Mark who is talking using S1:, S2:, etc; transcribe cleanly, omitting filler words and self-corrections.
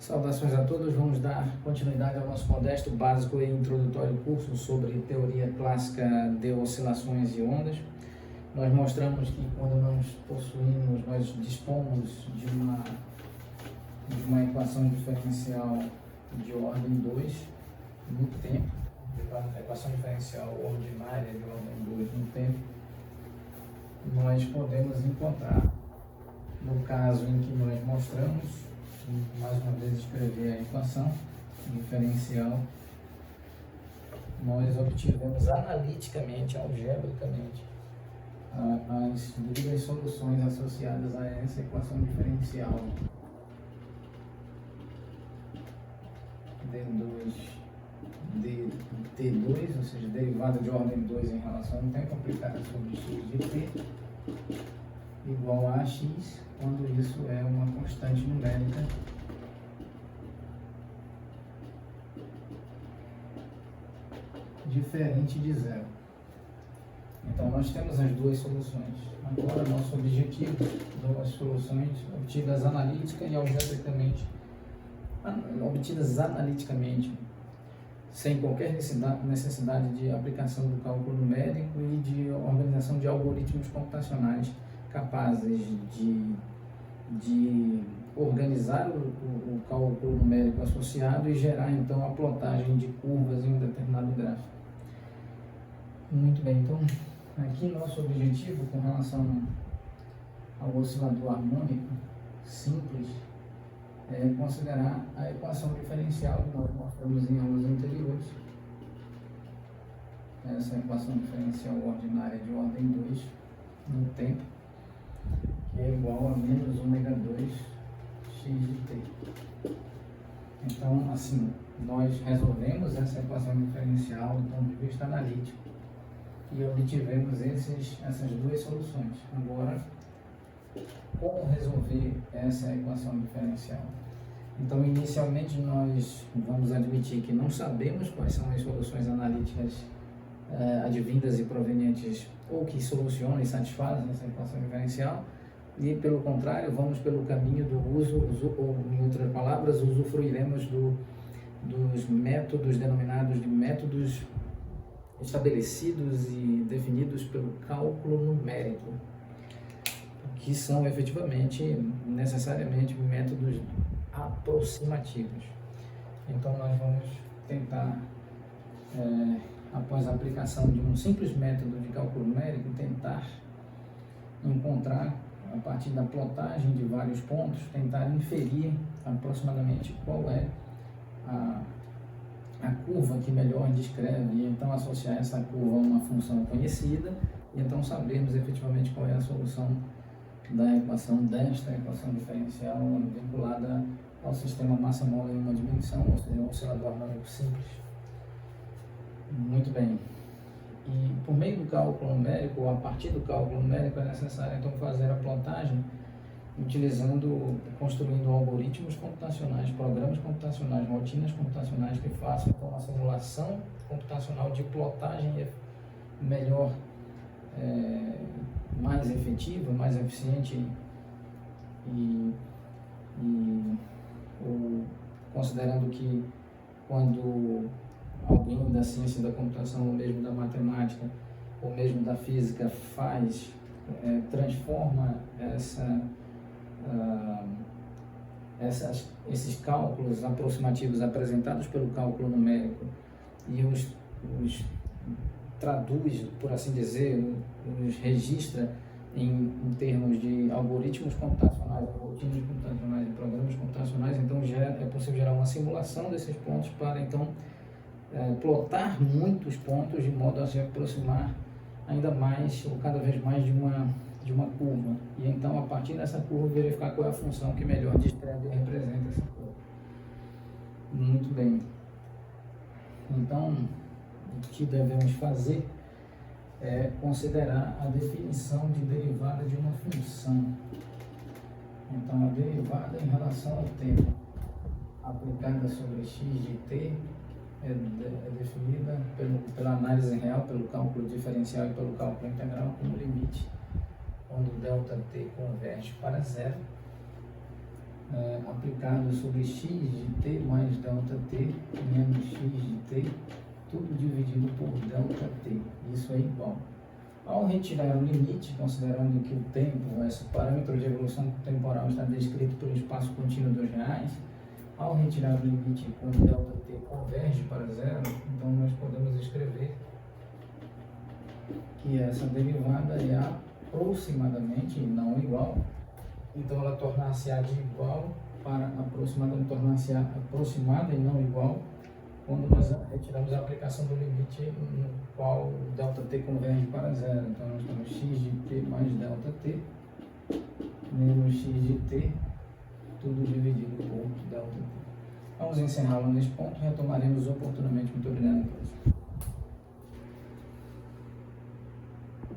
S1: Saudações a todos, vamos dar continuidade ao nosso modesto, básico e introdutório curso sobre teoria clássica de oscilações e ondas. Nós mostramos que quando nós dispomos de uma equação diferencial de ordem 2 no tempo, a equação diferencial ordinária de ordem 2 no tempo, nós podemos encontrar, no caso em que nós mostramos, mais uma vez escrever a equação diferencial, nós obtivemos analiticamente, algebricamente, as devidas soluções associadas a essa equação diferencial T2, ou seja, derivada de ordem 2 em relação ao tempo, aplicada sobre x de t, igual a x, quando isso é uma constante numérica diferente de zero. Então, nós temos as duas soluções. Agora, nosso objetivo das soluções obtidas analítica e algebricamente, sem qualquer necessidade de aplicação do cálculo numérico e de organização de algoritmos computacionais capazes de organizar o cálculo numérico associado e gerar então a plotagem de curvas em um determinado gráfico. Muito bem, então aqui nosso objetivo com relação ao oscilador harmônico simples é considerar a equação diferencial que nós mostramos em aulas anteriores. Essa equação diferencial ordinária de ordem 2 no tempo, que é igual a menos ômega 2 x de t. Então, assim, nós resolvemos essa equação diferencial do ponto de vista analítico e obtivemos essas duas soluções. Agora, como resolver essa equação diferencial? Então, inicialmente, nós vamos admitir que não sabemos quais são as soluções analíticas advindas e provenientes ou que solucionam e satisfazem essa equação diferencial, e pelo contrário, vamos pelo caminho do uso, ou em outras palavras, usufruiremos dos métodos denominados de métodos estabelecidos e definidos pelo cálculo numérico, que são efetivamente, necessariamente, métodos aproximativos. Então nós vamos tentar, após a aplicação de um simples método de cálculo numérico, tentar encontrar, a partir da plotagem de vários pontos, tentar inferir aproximadamente qual é a curva que melhor descreve, e então associar essa curva a uma função conhecida, e então sabermos efetivamente qual é a solução desta equação diferencial vinculada ao sistema massa-mola em uma dimensão, ou seja, um oscilador harmônico simples. Muito bem. E por meio do cálculo numérico, ou a partir do cálculo numérico, é necessário então fazer a plotagem construindo algoritmos computacionais, programas computacionais, rotinas computacionais que façam então uma simulação computacional de plotagem melhor, mais efetiva, mais eficiente considerando que quando alguém da ciência da computação, ou mesmo da matemática, ou mesmo da física transforma esses cálculos aproximativos apresentados pelo cálculo numérico e os traduz, por assim dizer, os registra em termos de algoritmos computacionais, rotinas computacionais e programas computacionais, então é possível gerar uma simulação desses pontos para então plotar muitos pontos de modo a se aproximar ainda mais ou cada vez mais de uma curva, e então a partir dessa curva verificar qual é a função que melhor descreve e representa essa curva. Muito bem. Então, o que devemos fazer é considerar a definição de derivada de uma função. Então, a derivada em relação ao tempo aplicada sobre x de t é definida pela análise real, pelo cálculo diferencial e pelo cálculo integral como limite quando ΔT converge para zero aplicado sobre x de t mais delta t menos x de t, tudo dividido por delta t. Isso é igual. Ao retirar o limite, considerando que o tempo, esse parâmetro de evolução temporal está descrito pelo espaço contínuo dos reais, ao retirar o limite quando delta t converge para zero, então nós podemos escrever que essa derivada é aproximadamente e não igual. Então ela tornar-se-á de igual para aproximadamente, tornar-se aproximada e não igual quando nós retiramos a aplicação do limite no qual ΔT converge para zero. Então nós temos x de t mais ΔT menos x de t, tudo dividido por ΔT. Vamos encerrá-lo nesse ponto, retomaremos oportunamente. Muito obrigado a todos.